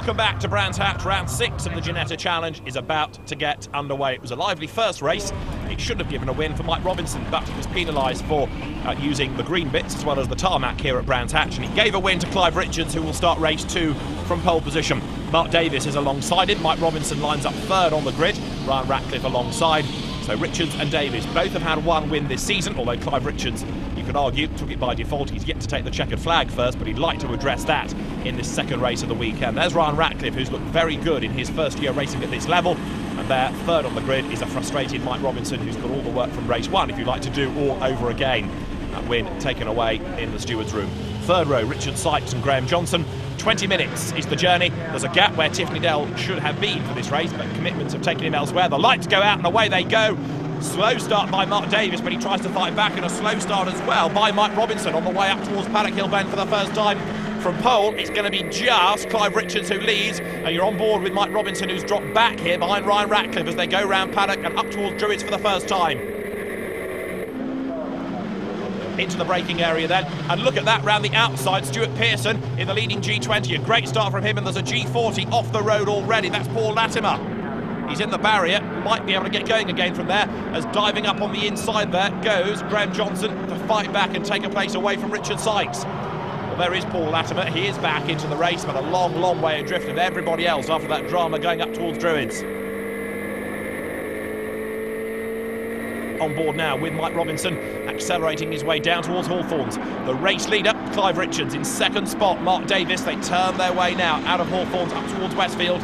Welcome back to Brands Hatch. Round 6 of the Ginetta Challenge is about to get underway. It was a lively first race. It should have given a win for Mike Robinson, but he was penalised for using the green bits as well as the tarmac here at Brands Hatch, and he gave a win to Clive Richards, who will start race 2 from pole position. Mark Davis is alongside him. Mike Robinson lines up third on the grid. Ryan Ratcliffe alongside. So Richards and Davis both have had one win this season, although Clive Richards, you could argue, took it by default. He's yet to take the checkered flag first, but he'd like to address that in this second race of the weekend. There's Ryan Ratcliffe, who's looked very good in his first year racing at this level. And there, third on the grid, is a frustrated Mike Robinson, who's got all the work from race 1, if you like to do all over again. That win taken away in the steward's room. Third row, Richard Sykes and Graham Johnson. 20 minutes is the journey. There's a gap where Tiffany Dell should have been for this race, but commitments have taken him elsewhere. The lights go out and away they go. Slow start by Mark Davis, but he tries to fight back, and a slow start as well by Mike Robinson on the way up towards Paddock Hill Bend for the first time. From pole, it's going to be just Clive Richards who leads, and you're on board with Mike Robinson, who's dropped back here behind Ryan Ratcliffe as they go round Paddock and up towards Druids for the first time. Into the braking area then, and look at that round the outside. Stuart Pearson in the leading G20, a great start from him, and there's a G40 off the road already. That's Paul Latimer. He's in the barrier, might be able to get going again from there, as diving up on the inside there goes Graham Johnson to fight back and take a place away from Richard Sykes. Well, there is Paul Latimer. He is back into the race, but a long, long way adrift of everybody else after that drama going up towards Druids. On board now with Mike Robinson, accelerating his way down towards Hawthorns. The race leader, Clive Richards, in second spot. Mark Davis, they turn their way now out of Hawthorns up towards Westfield.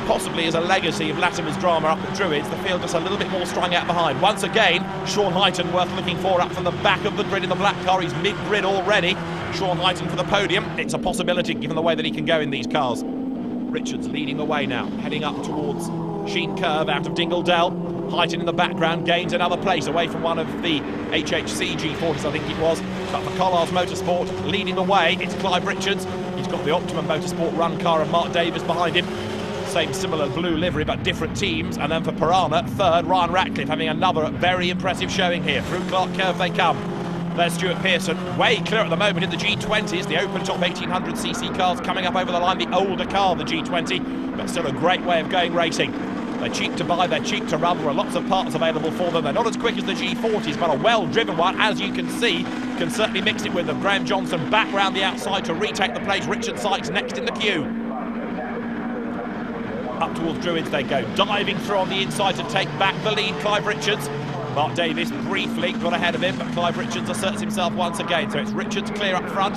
Possibly as a legacy of Latimer's drama up at Druids, the field just a little bit more strung out behind. Once again, Sean Hyton worth looking for up from the back of the grid in the black car. He's mid-grid already. Sean Hyton for the podium. It's a possibility given the way that he can go in these cars. Richards leading the way now, heading up towards Sheen Curve out of Dingle Dell. Hyton in the background gains another place away from one of the HHC G40s, I think it was. But for Collar's Motorsport, leading the way, it's Clive Richards. He's got the Optimum Motorsport run car and Mark Davis behind him. Same similar blue livery, but different teams. And then for Piranha, third, Ryan Ratcliffe having another very impressive showing here. Through Clark Curve they come. There's Stuart Pearson, way clear at the moment in the G20s, the open top 1800cc cars coming up over the line, the older car, the G20, but still a great way of going racing. They're cheap to buy, they're cheap to run, there are lots of parts available for them. They're not as quick as the G40s, but a well-driven one, as you can see, can certainly mix it with them. Graham Johnson back round the outside to retake the place. Richard Sykes next in the queue. Up towards Druids they go, diving through on the inside to take back the lead, Clive Richards. Mark Davis briefly got ahead of him, but Clive Richards asserts himself once again, so it's Richards clear up front.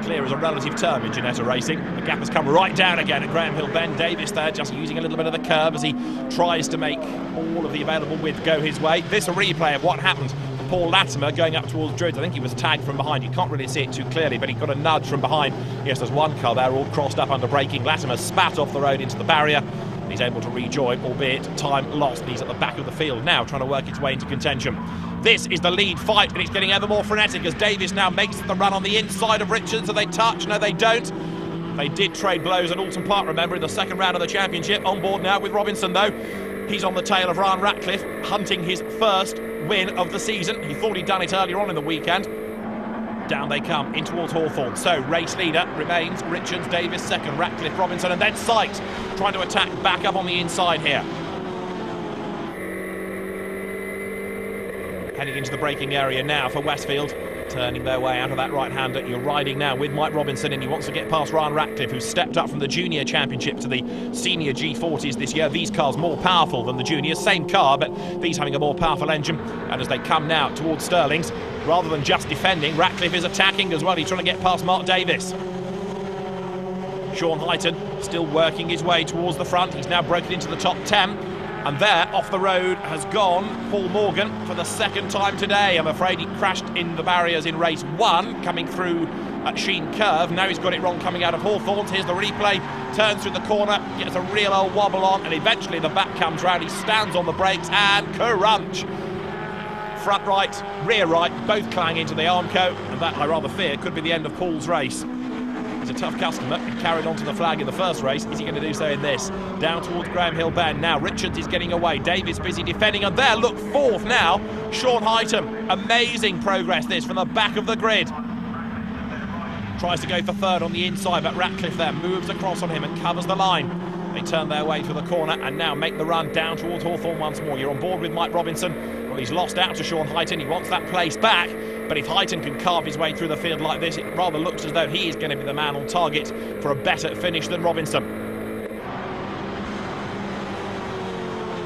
Clear is a relative term in Ginetta racing. The gap has come right down again at Graham Hill Bend. Davis there just using a little bit of the curve as he tries to make all of the available width go his way. This a replay of what happened. Paul Latimer going up towards Druids. I think he was tagged from behind. You can't really see it too clearly, but he got a nudge from behind. Yes, there's one car there all crossed up under braking. Latimer spat off the road into the barrier. He's able to rejoin, albeit time lost. He's at the back of the field now, trying to work its way into contention. This is the lead fight, and it's getting ever more frenetic as Davis now makes the run on the inside of Richards. Do they touch? No, they don't. They did trade blows at Alton Park, remember, in the second round of the championship. On board now with Robinson, though. He's on the tail of Ryan Ratcliffe, hunting his first win of the season. He thought he'd done it earlier on in the weekend. Down they come, in towards Hawthorn. So, race leader remains Richards, Davis second, Ratcliffe, Robinson, and then Sykes trying to attack back up on the inside here. Heading into the braking area now for Westfield, turning their way out of that right-hander. You're riding now with Mike Robinson, and he wants to get past Ryan Ratcliffe, who's stepped up from the junior championship to the senior G40s this year. These cars more powerful than the juniors, same car, but these having a more powerful engine. And as they come now towards Stirling's, rather than just defending, Ratcliffe is attacking as well. He's trying to get past Mark Davis. Sean Hyton still working his way towards the front. He's now broken into the top 10. And there, off the road, has gone Paul Morgan for the second time today. I'm afraid he crashed in the barriers in race 1, coming through at Sheen Curve. Now he's got it wrong coming out of Hawthorns. Here's the replay. Turns through the corner, gets a real old wobble on, and eventually the back comes round. He stands on the brakes and crunch. Front right, rear right, both clang into the Armco, and that, I rather fear, could be the end of Paul's race. He's a tough customer. He carried on to the flag in the first race. Is he going to do so in this? Down towards Graham Hill Bend. Now Richards is getting away. Davis busy defending. And there, look, fourth now. Sean Hyton. Amazing progress this from the back of the grid. Tries to go for third on the inside, but Ratcliffe there moves across on him and covers the line. They turn their way through the corner and now make the run down towards Hawthorn once more. You're on board with Mike Robinson. Well, he's lost out to Sean Heighton. He wants that place back. But if Heighton can carve his way through the field like this, it rather looks as though he is going to be the man on target for a better finish than Robinson.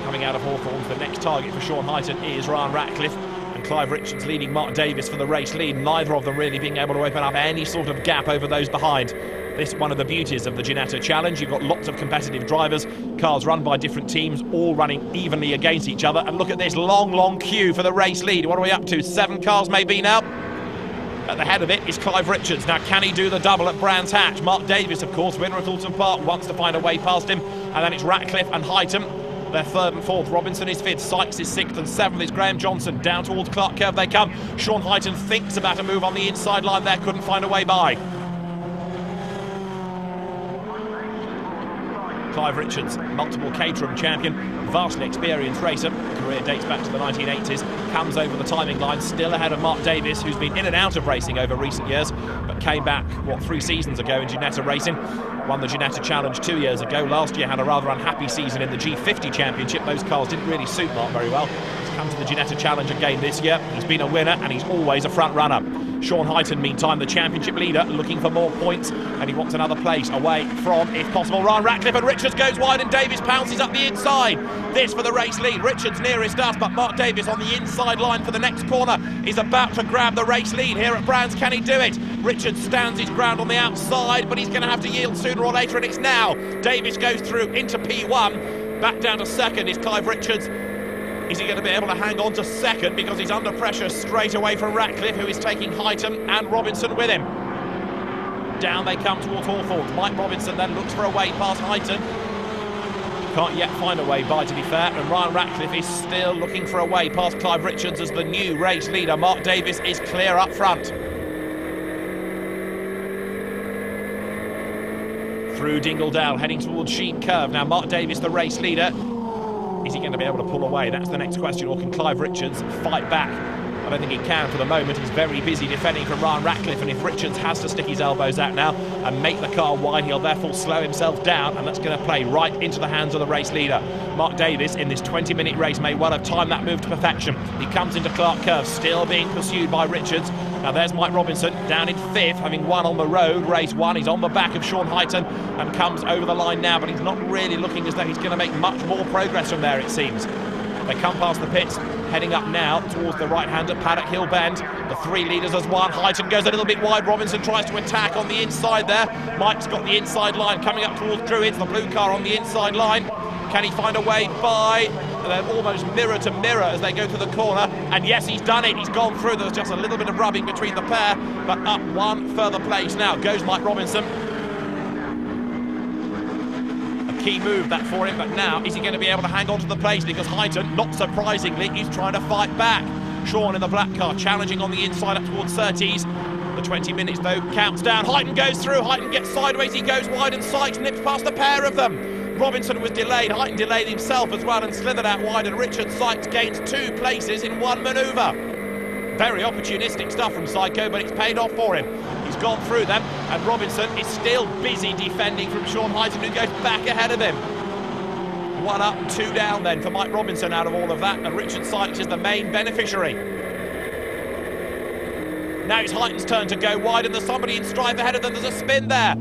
Coming out of Hawthorn, the next target for Sean Heighton is Ryan Ratcliffe, and Clive Richards leading Mark Davis for the race lead, neither of them really being able to open up any sort of gap over those behind. This is one of the beauties of the Ginetta Challenge. You've got lots of competitive drivers, cars run by different teams, all running evenly against each other. And look at this long queue for the race lead. What are we up to? 7 cars maybe now? At the head of it is Clive Richards. Now, can he do the double at Brands Hatch? Mark Davis, of course, winner at Alton Park, wants to find a way past him. And then it's Ratcliffe and Heighton. They're third and fourth. Robinson is fifth. Sykes is sixth, and seventh is Graham Johnson. Down towards Clark Curve they come. Sean Heighton thinks about a move on the inside line there, couldn't find a way by. Clive Richards, multiple Caterham champion, vastly experienced racer, career dates back to the 1980s, comes over the timing line, still ahead of Mark Davis, who's been in and out of racing over recent years, but came back, 3 seasons ago in Ginetta racing. Won the Ginetta Challenge 2 years ago. Last year had a rather unhappy season in the G50 Championship. Those cars didn't really suit Mark very well. He's come to the Ginetta Challenge again this year. He's been a winner and he's always a front runner. Sean Heighton, meantime, the championship leader, looking for more points, and he wants another place away from, if possible, Ryan Ratcliffe. And Richards goes wide and Davis pounces up the inside. This for the race lead. Richards nearest us, but Mark Davis on the inside line for the next corner is about to grab the race lead here at Brands. Can he do it? Richards stands his ground on the outside, but he's going to have to yield sooner or later, and it's now. Davis goes through into P1. Back down to second is Clive Richards. Is he going to be able to hang on to second, because he's under pressure straight away from Ratcliffe, who is taking Heighton and Robinson with him. Down they come towards Hawthorn. Mike Robinson then looks for a way past Heighton. Can't yet find a way by, to be fair, and Ryan Ratcliffe is still looking for a way past Clive Richards as the new race leader. Mark Davis is clear up front. Through Dingledale, heading towards Sheep Curve. Now Mark Davis, the race leader. Is he going to be able to pull away? That's the next question. Or can Clive Richards fight back? I don't think he can for the moment. He's very busy defending from Ryan Ratcliffe, and if Richards has to stick his elbows out now and make the car wide, he'll therefore slow himself down, and that's going to play right into the hands of the race leader. Mark Davis, in this 20-minute race, may well have timed that move to perfection. He comes into Clark Curve, still being pursued by Richards. Now there's Mike Robinson, down in fifth, having won on the road, race 1. He's on the back of Sean Heighton and comes over the line now, but he's not really looking as though he's going to make much more progress from there, it seems. They come past the pits, heading up now towards the right-hand at Paddock Hill Bend. The 3 leaders as one. Heighton goes a little bit wide. Robinson tries to attack on the inside there. Mike's got the inside line coming up towards Druids. The blue car on the inside line. Can he find a way by? They're almost mirror to mirror as they go to the corner. And yes, he's done it. He's gone through. There's just a little bit of rubbing between the pair, but up one further place now goes Mike Robinson. Key move that for him, but now is he going to be able to hang on to the place, because Heighton, not surprisingly, is trying to fight back. Sean in the black car challenging on the inside up towards 30s. The 20 minutes though counts down. Heighton goes through. Heighton gets sideways. He goes wide, and Sykes nips past the pair of them. Robinson was delayed. Heighton delayed himself as well and slithered out wide, and Richard Sykes gains 2 places in 1 manoeuvre. Very opportunistic stuff from Psycho, but it's paid off for him. He's gone through them, and Robinson is still busy defending from Sean Heighton, who goes back ahead of him. 1 up, 2 down then for Mike Robinson out of all of that, and Richard Sykes is the main beneficiary. Now it's Heighton's turn to go wide, and there's somebody in strife ahead of them. There's a spin there.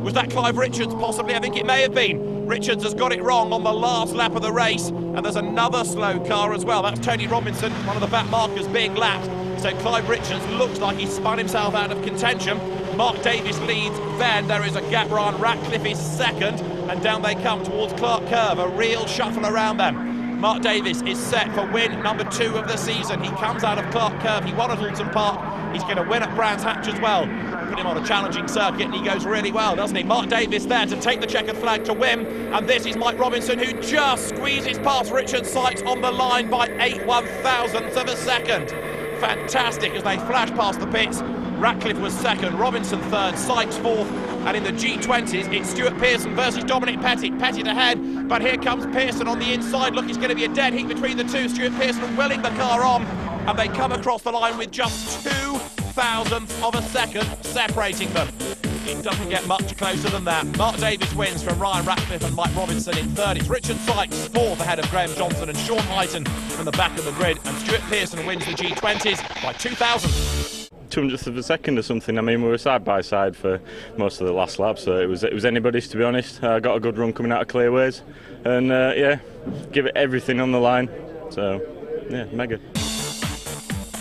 Was that Clive Richards? Possibly. I think it may have been. Richards has got it wrong on the last lap of the race, and there's another slow car as well. That's Tony Robinson, one of the back markers, being lapped. So Clive Richards looks like he's spun himself out of contention. Mark Davis leads, then there is a gap. Ryan Ratcliffe is second, and down they come towards Clark Curve. A real shuffle around them. Mark Davis is set for win number 2 of the season. He comes out of Clark Curve. He won at Alton Park. He's going to win at Brands Hatch as well. Put him on a challenging circuit, and he goes really well, doesn't he? Mark Davis there to take the checkered flag to win, and this is Mike Robinson, who just squeezes past Richard Sykes on the line by 8/1000ths of a second. Fantastic as they flash past the pits. Ratcliffe was second, Robinson third, Sykes fourth, and in the G20s it's Stuart Pearson versus Dominic Pettit. Pettit ahead, but here comes Pearson on the inside. Look, it's going to be a dead heat between the two. Stuart Pearson willing the car on, and they come across the line with just 2 0.002 of a second separating them. It doesn't get much closer than that. Mark Davies wins from Ryan Ratcliffe and Mike Robinson in third. It's Richard Sykes fourth ahead of Graham Johnson and Sean Hyton from the back of the grid. And Stuart Pearson wins the G20s by 2,000. 200th of a second or something. I mean, we were side by side for most of the last lap, so it was anybody's, to be honest. Got a good run coming out of clearways, and yeah, give it everything on the line. So yeah, mega.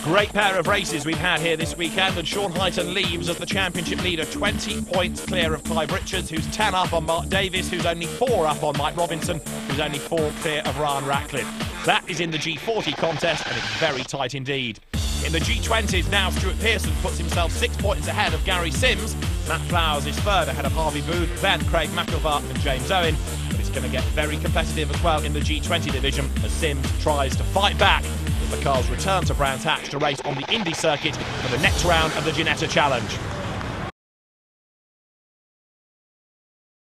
Great pair of races we've had here this weekend, and Sean Hyton leaves as the championship leader, 20 points clear of Clive Richards, who's 10 up on Mark Davies, who's only 4 up on Mike Robinson, who's only 4 clear of Ryan Ratcliffe. That is in the G40 contest, and it's very tight indeed. In the G20s now, Stuart Pearson puts himself 6 points ahead of Gary Sims. Matt Flowers is third ahead of Harvey Booth, then Craig McIlvart and James Owen. But it's going to get very competitive as well in the G20 division as Sims tries to fight back as the cars return to Brands Hatch to race on the Indy circuit for the next round of the Ginetta Challenge.